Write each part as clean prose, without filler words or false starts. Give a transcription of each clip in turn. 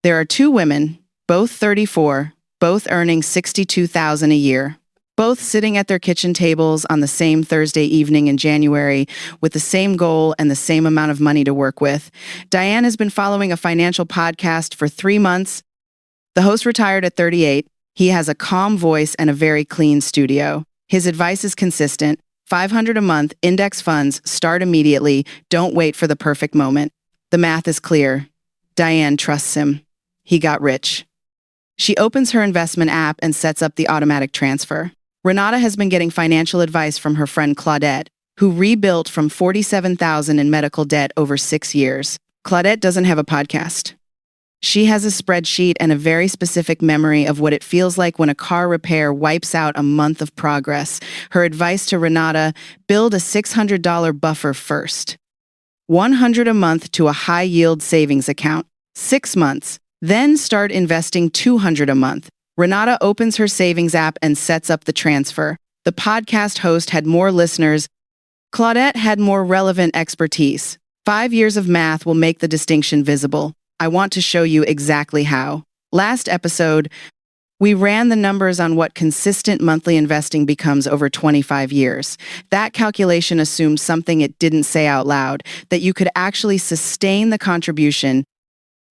There are two women, both 34, both earning $62,000 a year, both sitting at their kitchen tables on the same Thursday evening in January with the same goal and the same amount of money to work with. Diane has been following a financial podcast for 3 months. The host retired at 38. He has a calm voice and a very clean studio. His advice is consistent. $500 a month, index funds, start immediately, don't wait for the perfect moment. The math is clear. Diane trusts him. He got rich. She opens her investment app and sets up the automatic transfer. Renata has been getting financial advice from her friend Claudette, who rebuilt from $47,000 in medical debt over 6 years. Claudette doesn't have a podcast. She has a spreadsheet and a very specific memory of what it feels like when a car repair wipes out a month of progress. Her advice to Renata: build a $600 buffer first. $100 a month to a high-yield savings account. 6 months. Then start investing $200 a month. Renata opens her savings app and sets up the transfer. The podcast host had more listeners. Claudette had more relevant expertise. 5 years of math will make the distinction visible. I want to show you exactly how. Last episode, we ran the numbers on what consistent monthly investing becomes over 25 years. That calculation assumed something it didn't say out loud, that you could actually sustain the contribution.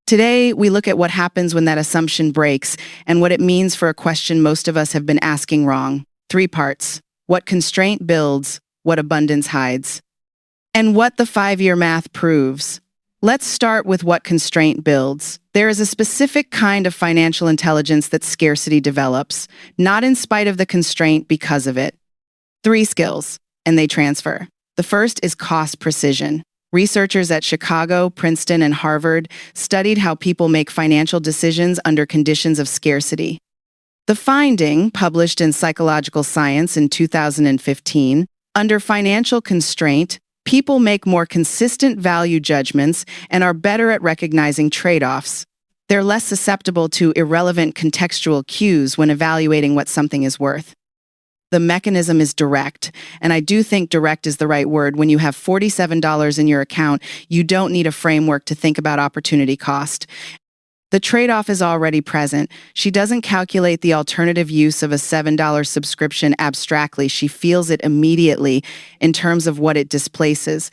Today, we look at what happens when that assumption breaks and what it means for a question most of us have been asking wrong. 3 parts: what constraint builds, what abundance hides, and what the 5-year math proves. Let's start with what constraint builds. There is a specific kind of financial intelligence that scarcity develops, not in spite of the constraint, because of it. 3 skills, and they transfer. The first is cost precision. Researchers at Chicago, Princeton, and Harvard studied how people make financial decisions under conditions of scarcity. The finding, published in Psychological Science in 2015, under financial constraint, people make more consistent value judgments and are better at recognizing trade-offs. They're less susceptible to irrelevant contextual cues when evaluating what something is worth. The mechanism is direct, and I do think direct is the right word. When you have $47 in your account, you don't need a framework to think about opportunity cost. The trade-off is already present. She doesn't calculate the alternative use of a $7 subscription abstractly. She feels it immediately in terms of what it displaces.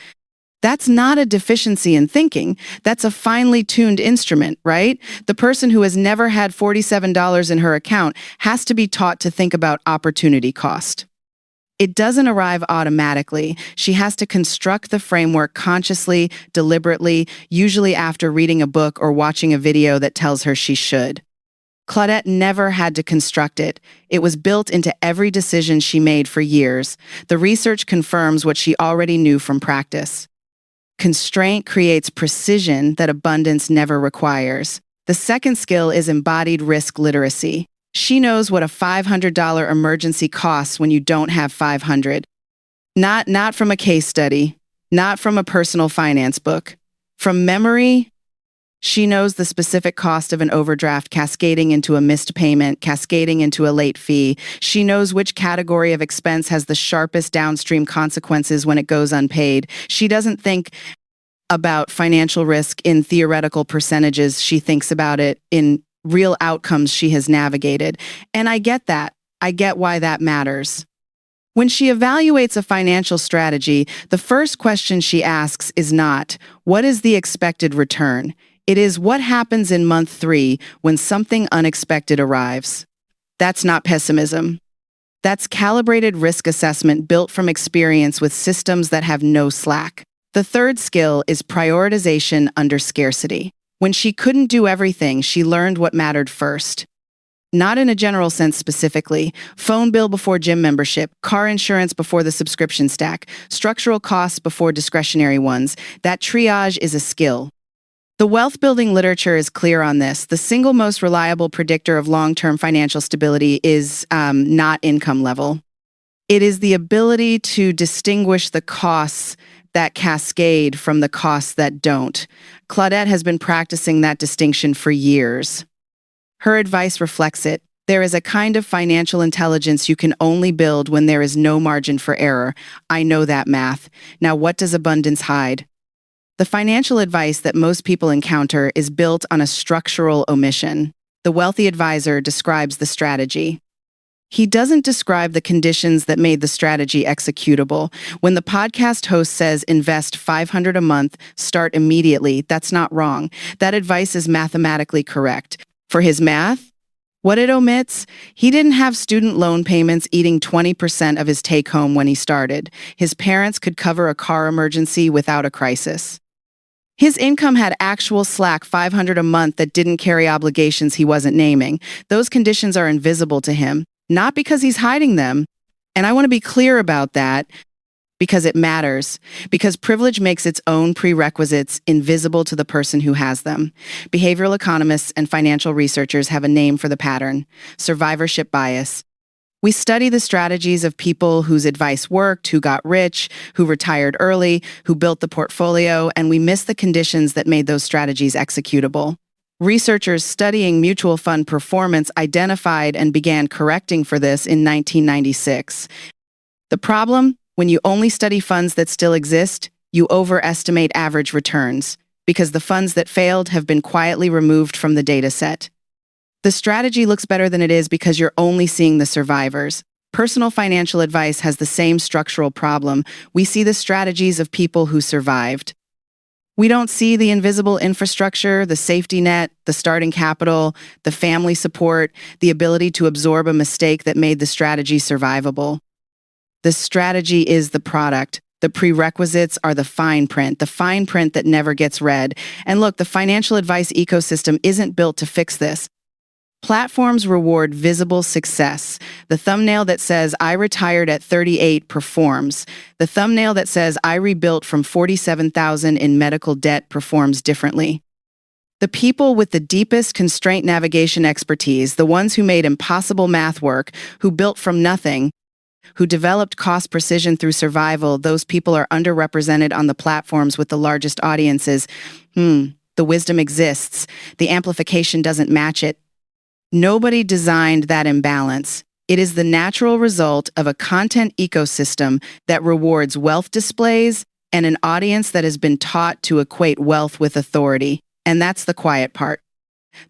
That's not a deficiency in thinking. That's a finely tuned instrument, right? The person who has never had $47 in her account has to be taught to think about opportunity cost. It doesn't arrive automatically. She has to construct the framework consciously, deliberately, usually after reading a book or watching a video that tells her she should. Claudette never had to construct it. It was built into every decision she made for years. The research confirms what she already knew from practice. Constraint creates precision that abundance never requires. The second skill is embodied risk literacy. She knows what a $500 emergency costs when you don't have $500. Not from a case study, not from a personal finance book. From memory, she knows the specific cost of an overdraft cascading into a missed payment, cascading into a late fee. She knows which category of expense has the sharpest downstream consequences when it goes unpaid. She doesn't think about financial risk in theoretical percentages. She thinks about it in real outcomes she has navigated. And I get that. I get why that matters. When she evaluates a financial strategy, the first question she asks is not, what is the expected return? It is, what happens in month 3 when something unexpected arrives? That's not pessimism. That's calibrated risk assessment built from experience with systems that have no slack. The third skill is prioritization under scarcity. When she couldn't do everything, she learned what mattered first. Not in a general sense specifically. Phone bill before gym membership, car insurance before the subscription stack, structural costs before discretionary ones. That triage is a skill. The wealth-building literature is clear on this. The single most reliable predictor of long-term financial stability is not income level. It is the ability to distinguish the costs that cascade from the costs that don't. Claudette has been practicing that distinction for years. Her advice reflects it. There is a kind of financial intelligence you can only build when there is no margin for error. I know that math. Now, what does abundance hide? The financial advice that most people encounter is built on a structural omission. The wealthy advisor describes the strategy. He doesn't describe the conditions that made the strategy executable. When the podcast host says invest $500 a month, start immediately, that's not wrong. That advice is mathematically correct. For his math, what it omits, he didn't have student loan payments eating 20% of his take-home when he started. His parents could cover a car emergency without a crisis. His income had actual slack $500 a month that didn't carry obligations he wasn't naming. Those conditions are invisible to him. Not because he's hiding them, and I want to be clear about that, because it matters, because privilege makes its own prerequisites invisible to the person who has them. Behavioral economists and financial researchers have a name for the pattern: survivorship bias. We study the strategies of people whose advice worked, who got rich, who retired early, who built the portfolio, and we miss the conditions that made those strategies executable. Researchers studying mutual fund performance identified and began correcting for this in 1996. The problem? When you only study funds that still exist, you overestimate average returns, because the funds that failed have been quietly removed from the data set. The strategy looks better than it is because you're only seeing the survivors. Personal financial advice has the same structural problem. We see the strategies of people who survived. We don't see the invisible infrastructure, the safety net, the starting capital, the family support, the ability to absorb a mistake that made the strategy survivable. The strategy is the product. The prerequisites are the fine print that never gets read. And look, the financial advice ecosystem isn't built to fix this. Platforms reward visible success. The thumbnail that says, "I retired at 38 performs. The thumbnail that says, "I rebuilt from 47,000 in medical debt performs differently." The people with the deepest constraint navigation expertise, the ones who made impossible math work, who built from nothing, who developed cost precision through survival, those people are underrepresented on the platforms with the largest audiences. The wisdom exists. The amplification doesn't match it. Nobody designed that imbalance. It is the natural result of a content ecosystem that rewards wealth displays and an audience that has been taught to equate wealth with authority. And that's the quiet part.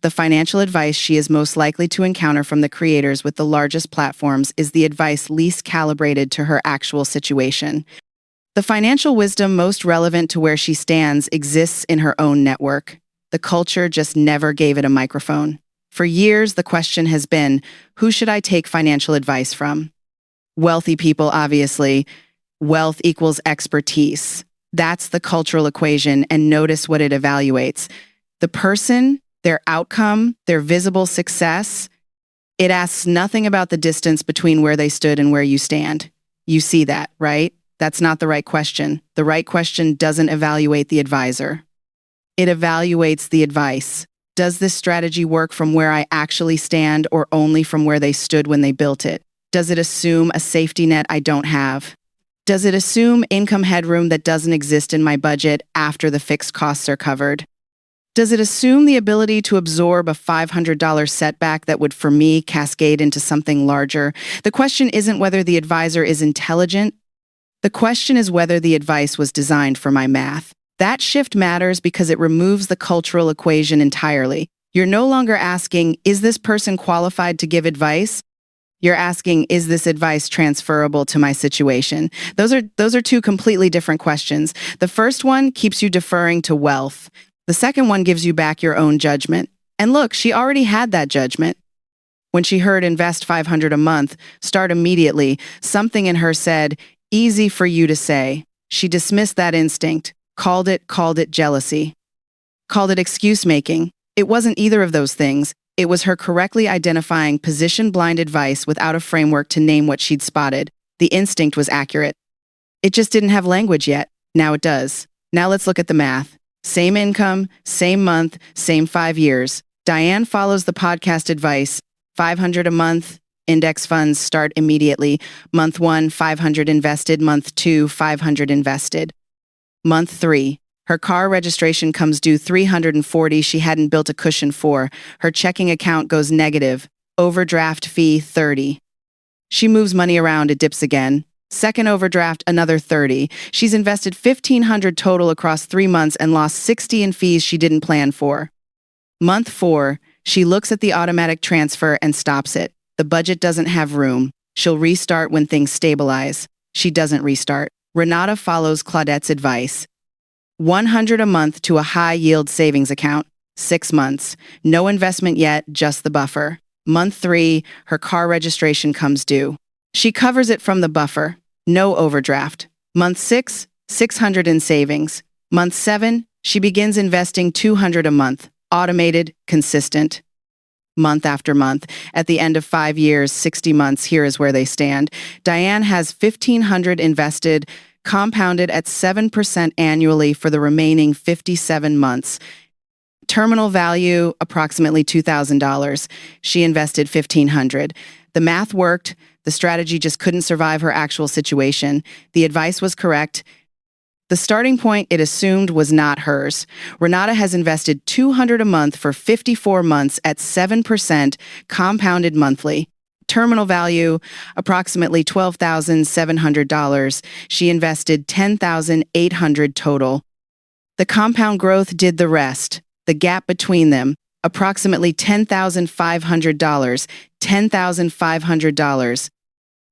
The financial advice she is most likely to encounter from the creators with the largest platforms is the advice least calibrated to her actual situation. The financial wisdom most relevant to where she stands exists in her own network. The culture just never gave it a microphone. For years, the question has been, who should I take financial advice from? Wealthy people, obviously. Wealth equals expertise. That's the cultural equation, and notice what it evaluates. The person, their outcome, their visible success. It asks nothing about the distance between where they stood and where you stand. You see that, right? That's not the right question. The right question doesn't evaluate the advisor. It evaluates the advice. Does this strategy work from where I actually stand or only from where they stood when they built it? Does it assume a safety net I don't have? Does it assume income headroom that doesn't exist in my budget after the fixed costs are covered? Does it assume the ability to absorb a $500 setback that would, for me, cascade into something larger? The question isn't whether the advisor is intelligent. The question is whether the advice was designed for my math. That shift matters because it removes the cultural equation entirely. You're no longer asking, is this person qualified to give advice? You're asking, is this advice transferable to my situation? Those are two completely different questions. The first one keeps you deferring to wealth. The second one gives you back your own judgment. And look, she already had that judgment. When she heard invest $500 a month, start immediately, something in her said, easy for you to say. She dismissed that instinct. Called it jealousy. Called it excuse-making. It wasn't either of those things. It was her correctly identifying position-blind advice without a framework to name what she'd spotted. The instinct was accurate. It just didn't have language yet. Now it does. Now let's look at the math. Same income, same month, same 5 years. Diane follows the podcast advice. $500 a month, index funds start immediately. Month 1, $500 invested. Month 2, $500 invested. Month 3, her car registration comes due $340 she hadn't built a cushion for. Her checking account goes negative. Overdraft fee $30. She moves money around, it dips again. Second overdraft, another 30. She's invested $1,500 total across 3 months and lost 60 in fees she didn't plan for. Month 4, she looks at the automatic transfer and stops it. The budget doesn't have room. She'll restart when things stabilize. She doesn't restart. Renata follows Claudette's advice. $100 a month to a high-yield savings account. 6 months. No investment yet, just the buffer. Month 3, her car registration comes due. She covers it from the buffer. No overdraft. Month 6, $600 in savings. Month 7, she begins investing $200 a month. Automated, consistent. Month after month. At the end of 5 years, 60 months, here is where they stand. Diane has $1,500 invested, compounded at 7% annually for the remaining 57 months. Terminal value, approximately $2,000. She invested $1,500. The math worked. The strategy just couldn't survive her actual situation. The advice was correct. The starting point it assumed was not hers. Renata has invested $200 a month for 54 months at 7% compounded monthly. Terminal value, approximately $12,700. She invested $10,800 total. The compound growth did the rest. The gap between them, approximately $10,500. $10,500.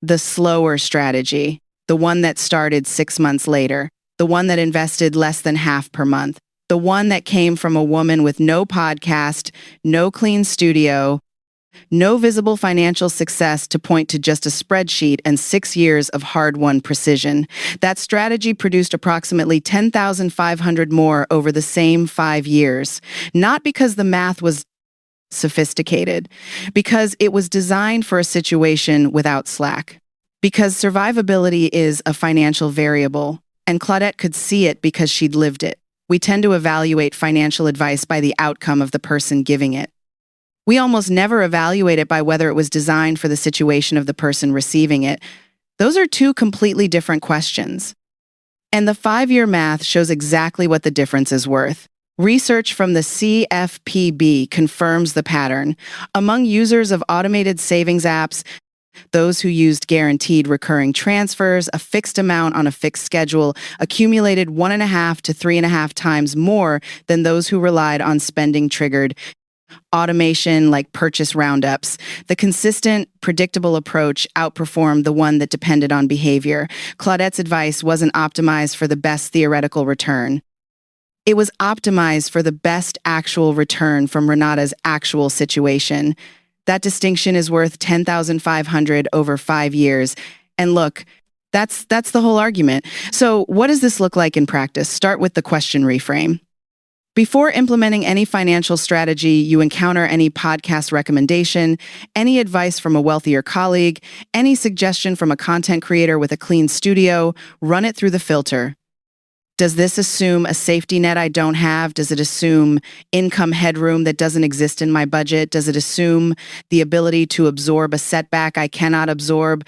The slower strategy, the one that started 6 months later. The one that invested less than half per month. The one that came from a woman with no podcast, no clean studio, no visible financial success to point to just a spreadsheet and 6 years of hard-won precision. That strategy produced approximately $10,500 more over the same 5 years. Not because the math was sophisticated, because it was designed for a situation without slack. Because survivability is a financial variable. And Claudette could see it because she'd lived it. We tend to evaluate financial advice by the outcome of the person giving it. We almost never evaluate it by whether it was designed for the situation of the person receiving it. Those are 2 completely different questions. And the 5-year math shows exactly what the difference is worth. Research from the CFPB confirms the pattern. Among users of automated savings apps, those who used guaranteed recurring transfers, a fixed amount on a fixed schedule, accumulated 1.5 to 3.5 times more than those who relied on spending-triggered automation like purchase roundups. The consistent, predictable approach outperformed the one that depended on behavior. Claudette's advice wasn't optimized for the best theoretical return. It was optimized for the best actual return from Renata's actual situation. That distinction is worth $10,500 over 5 years. And look, that's the whole argument. So what does this look like in practice? Start with the question reframe. Before implementing any financial strategy, you encounter any podcast recommendation, any advice from a wealthier colleague, any suggestion from a content creator with a clean studio, run it through the filter. Does this assume a safety net I don't have? Does it assume income headroom that doesn't exist in my budget? Does it assume the ability to absorb a setback I cannot absorb?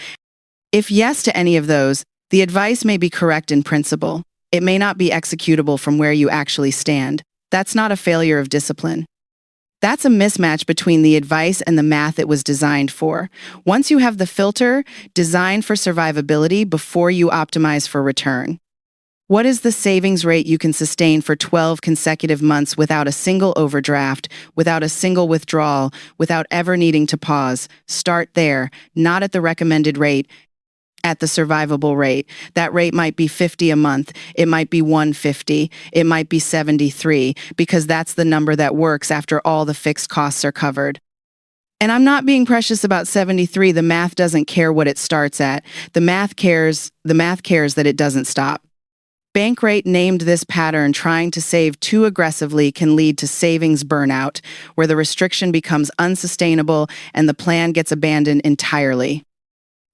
If yes to any of those, the advice may be correct in principle. It may not be executable from where you actually stand. That's not a failure of discipline. That's a mismatch between the advice and the math it was designed for. Once you have the filter, design for survivability before you optimize for return. What is the savings rate you can sustain for 12 consecutive months without a single overdraft, without a single withdrawal, without ever needing to pause? Start there, not at the recommended rate, at the survivable rate. That rate might be 50 a month. It might be 150. It might be 73, because that's the number that works after all the fixed costs are covered. And I'm not being precious about 73. The math doesn't care what it starts at. The math cares that it doesn't stop. Bankrate named this pattern trying to save too aggressively can lead to savings burnout, where the restriction becomes unsustainable and the plan gets abandoned entirely.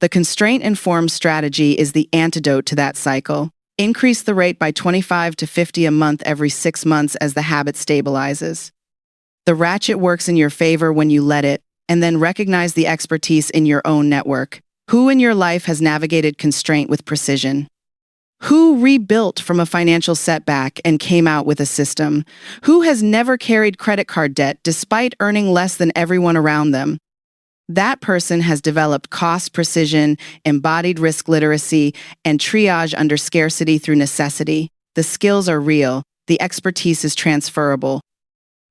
The constraint-informed strategy is the antidote to that cycle. Increase the rate by 25 to 50 a month every 6 months as the habit stabilizes. The ratchet works in your favor when you let it, and then recognize the expertise in your own network. Who in your life has navigated constraint with precision? Who rebuilt from a financial setback and came out with a system? Who has never carried credit card debt despite earning less than everyone around them? That person has developed cost precision, embodied risk literacy, and triage under scarcity through necessity. The skills are real. The expertise is transferable.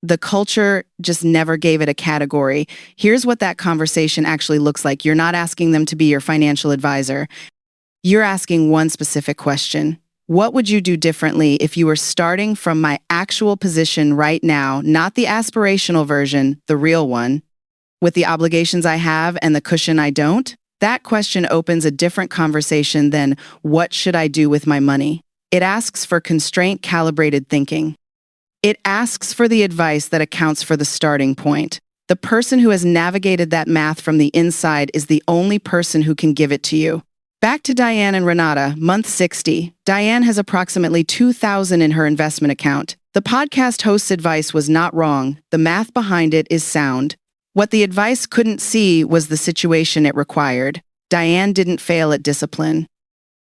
The culture just never gave it a category. Here's what that conversation actually looks like. You're not asking them to be your financial advisor. You're asking one specific question. What would you do differently if you were starting from my actual position right now, not the aspirational version, the real one, with the obligations I have and the cushion I don't? That question opens a different conversation than what should I do with my money? It asks for constraint-calibrated thinking. It asks for the advice that accounts for the starting point. The person who has navigated that math from the inside is the only person who can give it to you. Back to Diane and Renata, month 60. Diane has approximately $2,000 in her investment account. The podcast host's advice was not wrong. The math behind it is sound. What the advice couldn't see was the situation it required. Diane didn't fail at discipline.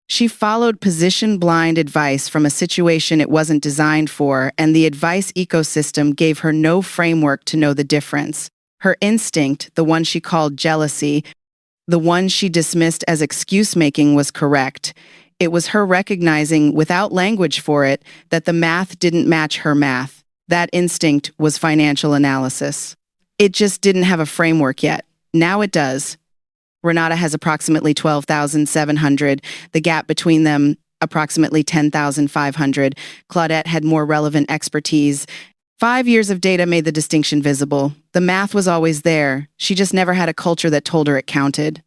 She followed position-blind advice from a situation it wasn't designed for, and the advice ecosystem gave her no framework to know the difference. Her instinct, the one she called jealousy, the one she dismissed as excuse-making, was correct. It was her recognizing, without language for it, that the math didn't match her math. That instinct was financial analysis. It just didn't have a framework yet. Now it does. Renata has approximately $12,700. The gap between them, approximately $10,500. Claudette had more relevant expertise. 5 years of data made the distinction visible. The math was always there. She just never had a culture that told her it counted.